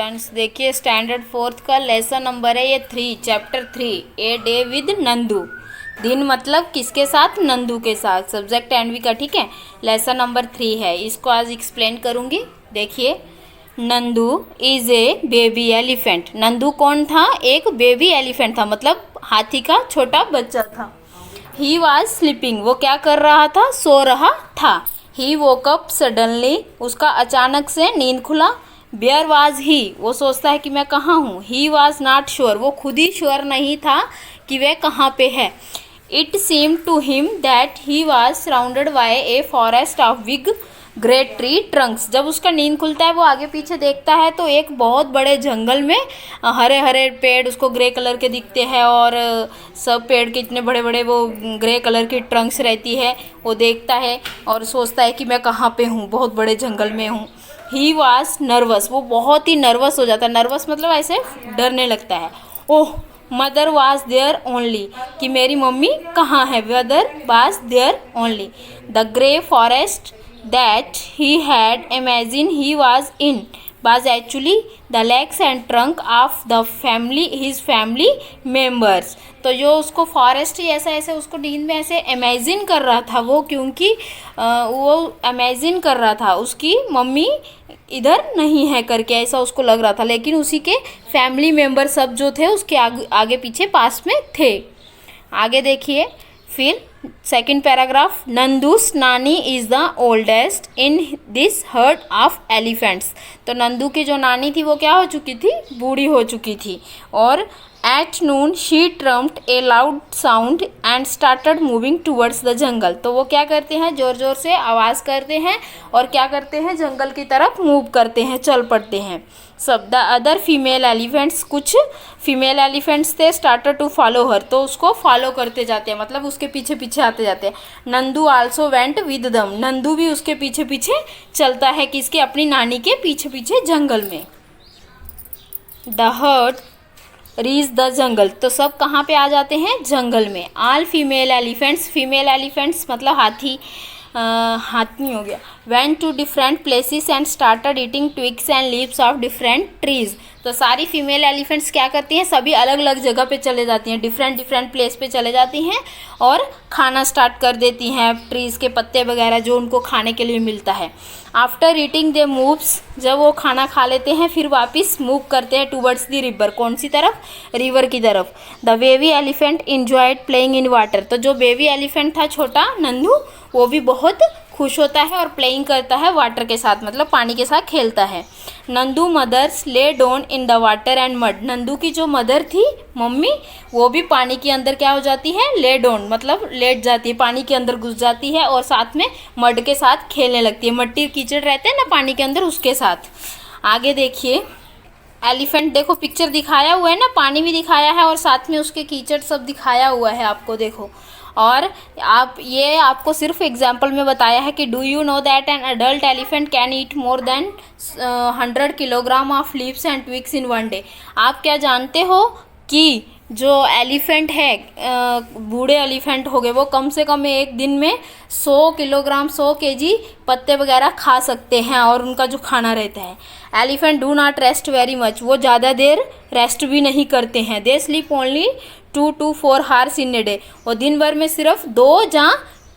Students, देखिए standard fourth का lesson number है ये 3, chapter 3, a day with Nandu. दिन मतलब किसके साथ? नंदू के साथ। सब्जेक्ट एनवी का, ठीक है। लेसन नंबर 3 है, इसको आज एक्सप्लेन करूँगी। देखिए, Nandu is a baby elephant. Nandu कौन था? एक बेबी एलिफेंट था, मतलब हाथी का छोटा बच्चा था। ही वॉज स्लीपिंग, वो क्या कर रहा था? सो रहा था। ही वोक अप सडनली, उसका अचानक से नींद खुला। वेयर वाज ही, वो सोचता है कि मैं कहाँ हूँ। ही वॉज नॉट श्योर, वो खुद ही श्योर नहीं था कि वह कहाँ पे है। It seemed to him that he was surrounded by a forest of big great tree trunks. जब उसका नींद खुलता है, वो आगे पीछे देखता है तो एक बहुत बड़े जंगल में हरे हरे पेड़ उसको ग्रे कलर के दिखते हैं, और सब पेड़ के इतने बड़े बड़े वो ग्रे कलर की ट्रंक्स रहती है। वो देखता है और सोचता है कि मैं कहाँ पे हूँ, बहुत बड़े जंगल में हूँ। ही वॉज नर्वस, वो बहुत ही नर्वस हो जाता है। नर्वस मतलब ऐसे डरने लगता है। Oh, mother was there only, कि मेरी मम्मी कहाँ है। Mother was there only. The grey forest that he had imagined he was in was actually the legs and trunk of the family, his family members। तो जो उसको forest ही ऐसा ऐसे उसको नींद में ऐसे इमेजिन कर रहा था वो, क्योंकि वो इमेजिन कर रहा था उसकी मम्मी इधर नहीं है करके, ऐसा उसको लग रहा था। लेकिन उसी के फैमिली मेम्बर सब जो थे उसके आगे पीछे पास में थे। आगे देखिए फिर सेकेंड पैराग्राफ, नंदूस नानी is the oldest in this heard of elephants. तो नंदू की जो नानी थी वो क्या हो चुकी थी? बूढ़ी हो चुकी थी। और at noon she trumped A loud sound and started moving towards the jungle. तो वो क्या करते हैं? ज़ोर ज़ोर से आवाज़ करते हैं और क्या करते हैं? जंगल की तरफ मूव करते हैं, चल पड़ते हैं सब। द अदर फीमेल एलिफेंट्स, कुछ फीमेल एलिफेंट्स थे, स्टार्टेड टू फॉलो हर, तो उसको फॉलो करते जाते हैं, मतलब उसके पीछे पीछे आते जाते हैं। Nandu also went with them, Nandu भी उसके पीछे पीछे चलता है, किसके? अपनी नानी के पीछे पीछे जंगल में। The herd reach the jungle, तो सब कहाँ पे आ जाते हैं? जंगल में। All female elephants, female elephants मतलब हाथी, हाथी हो गया। Went to different places and started eating twigs and leaves of different trees. तो सारी फीमेल एलिफेंट्स क्या करती हैं? सभी अलग अलग जगह पे चले जाती हैं, डिफरेंट डिफरेंट प्लेस पे चले जाती हैं और खाना स्टार्ट कर देती हैं, ट्रीज़ के पत्ते वगैरह जो उनको खाने के लिए मिलता है। आफ्टर ईटिंग दे मूव्स, जब वो खाना खा लेते हैं फिर वापस मूव करते हैं टूवर्ड्स द रिवर। कौन सी तरफ? रिवर की तरफ। The baby elephant enjoyed playing in water, तो जो बेबी एलिफेंट था छोटा नंदू, वो भी बहुत खुश होता है और प्लेइंग करता है वाटर के साथ, मतलब पानी के साथ खेलता है। Nandu mothers lay down in the water and mud, Nandu की जो मदर थी, मम्मी, वो भी पानी के अंदर क्या हो जाती है? ले डाउन मतलब लेट जाती है, पानी के अंदर घुस जाती है और साथ में मड के साथ खेलने लगती है। मट्टी कीचड़ रहते हैं ना पानी के अंदर, उसके साथ। आगे देखिए, एलिफेंट देखो पिक्चर दिखाया हुआ है ना, पानी भी दिखाया है और साथ में उसके कीचड़ सब दिखाया हुआ है आपको, देखो। और ये आपको सिर्फ एग्जाम्पल में बताया है कि do you know that an adult elephant can eat more than 100 kilogram of leaves and twigs in one day. आप क्या जानते हो कि जो एलिफेंट है, बूढ़े एलिफेंट हो गए, वो कम से कम एक दिन में 100 किलोग्राम 100 केजी पत्ते वगैरह खा सकते हैं, और उनका जो खाना रहता है। Elephant do not rest very much, वो ज़्यादा देर रेस्ट भी नहीं करते हैं। They sleep only 2 to 4 hours in a day, वो दिन भर में सिर्फ 2 या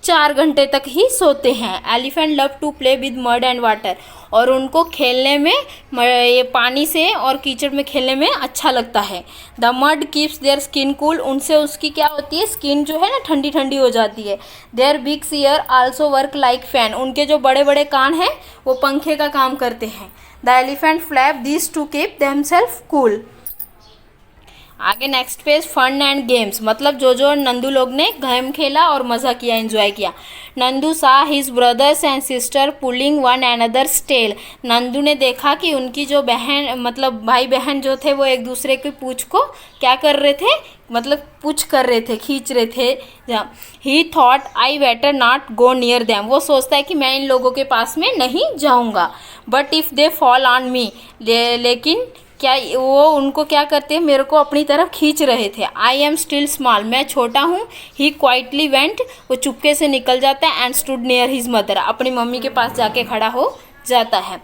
4 घंटे तक ही सोते हैं। Elephant love to play with mud and water, और उनको खेलने में, ये पानी से और कीचड़ में खेलने में अच्छा लगता है। The mud keeps their skin cool, उनसे उसकी क्या होती है? स्किन जो है ना ठंडी ठंडी हो जाती है। Their big ear also work like fan, उनके जो बड़े बड़े कान हैं वो पंखे का काम करते हैं। The elephant flap this to keep themselves cool. आगे next page, fun and games, मतलब जो नंदू लोग ने गेम खेला और मज़ा किया, एंजॉय किया। Nandu saw his brothers and sister pulling one another's tail, Nandu ने देखा कि उनकी जो बहन, मतलब भाई बहन जो थे, वो एक दूसरे की पूँछ को क्या कर रहे थे? मतलब पुश कर रहे थे, खींच रहे थे। ही thought I better not go near them, वो सोचता है कि मैं इन लोगों के पास में नहीं जाऊँगा। But if they fall on me, लेकिन क्या वो उनको क्या करते हैं? मेरे को अपनी तरफ खींच रहे थे। आई एम स्टिल स्मॉल, मैं छोटा हूँ। ही क्वाइटली वेंट, वो चुपके से निकल जाता है। And stood near his mother, अपनी मम्मी के पास जाके खड़ा हो जाता है।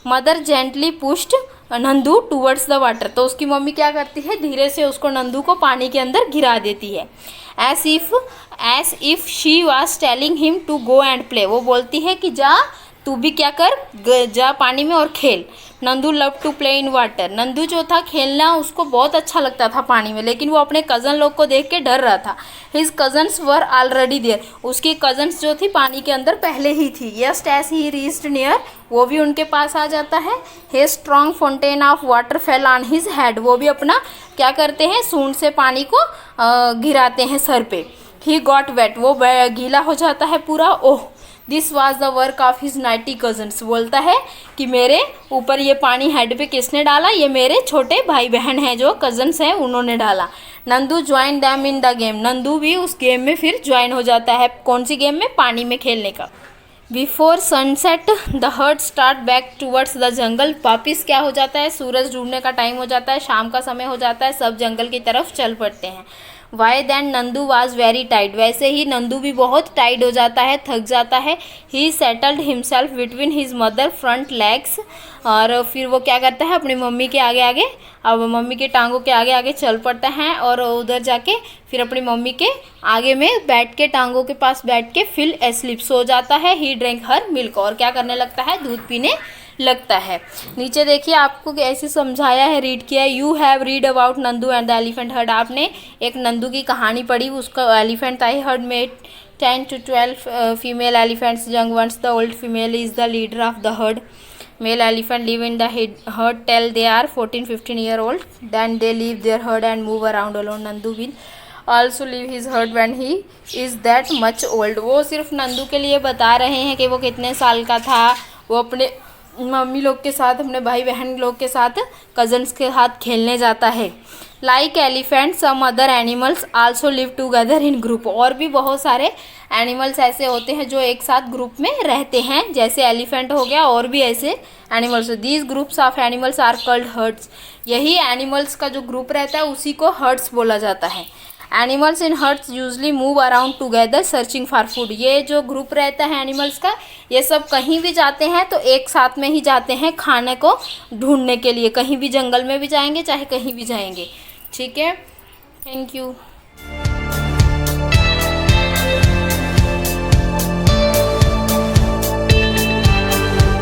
Mother gently pushed Nandu towards the water. तो उसकी मम्मी क्या करती है, धीरे से उसको नंदू को पानी के अंदर गिरा देती है। As if she was telling him to go and play. वो बोलती है कि जा तू भी क्या कर, जा पानी में और खेल। Nandu love to play in water. Nandu जो था खेलना उसको बहुत अच्छा लगता था पानी में, लेकिन वो अपने कज़न लोग को देख के डर रहा था। His cousins were already there. उसकी कज़न्स जो थी पानी के अंदर पहले ही थी। Just as he reached near, वो भी उनके पास आ जाता है। हे strong fountain of water fell on his head. वो भी अपना क्या करते हैं, सूंड से पानी को गिराते हैं सर पे। He got wet. वो गीला हो जाता है पूरा। Oh this was the work of his naughty cousins. बोलता है कि मेरे ऊपर ये पानी हेड पे किसने डाला, ये मेरे छोटे भाई बहन हैं जो कजन्स हैं, उन्होंने डाला। Nandu join them in the game. Nandu भी उस गेम में फिर ज्वाइन हो जाता है। कौन सी गेम में, पानी में खेलने का। Before sunset the heard start back towards the jungle. वापिस क्या हो जाता है, सूरज डूबने का टाइम हो जाता है, शाम का समय हो जाता है, सब जंगल की तरफ चल पड़ते हैं। By then Nandu was very टाइड। वैसे ही नंदू भी बहुत टाइड हो जाता है, थक जाता है। ही settled himself between his mother front legs. और फिर वो क्या करता है, अपनी मम्मी के आगे आगे, अब मम्मी के टांगों के आगे आगे चल पड़ता है और उधर जाके फिर अपनी मम्मी के आगे में बैठ के, टांगों के पास बैठ के फिल एस्लीप, सो जाता है। ही ड्रिंक हर मिल्क। और क्या करने लगता है, दूध पीने लगता है। नीचे देखिए आपको ऐसे समझाया है, रीड किया है। You have read about Nandu and the elephant heard. आपने एक नंदू की कहानी पढ़ी, उसका एलिफेंट था। हर्ड में 10 to 12 female elephants, young ones. The old female is the leader of the heard. Male elephant live in the herd till they are 14-15 year old. Then they leave their herd and move around alone. Nandu will also leave his herd when he is that much old. वो सिर्फ नंदू के लिए बता रहे हैं कि वो कितने साल का था। वो अपने मम्मी लोग के साथ, अपने भाई बहन लोग के साथ, कज़न्स के साथ खेलने जाता है। Like elephant some other animals also live together in group. और भी बहुत सारे एनिमल्स ऐसे होते हैं जो एक साथ ग्रुप में रहते हैं, जैसे एलिफेंट हो गया, और भी ऐसे animals. These groups of animals are called herds. यही एनिमल्स का जो ग्रुप रहता है उसी को हर्ड्स बोला जाता है। Animals in hertz usually move around together searching for food. ये जो ग्रुप रहता है एनिमल्स का, ये सब कहीं भी जाते हैं तो एक साथ में ही जाते हैं खाने को ढूंढने के लिए। कहीं भी जंगल में भी जाएंगे, चाहे कहीं भी जाएंगे। ठीक है, थैंक यू।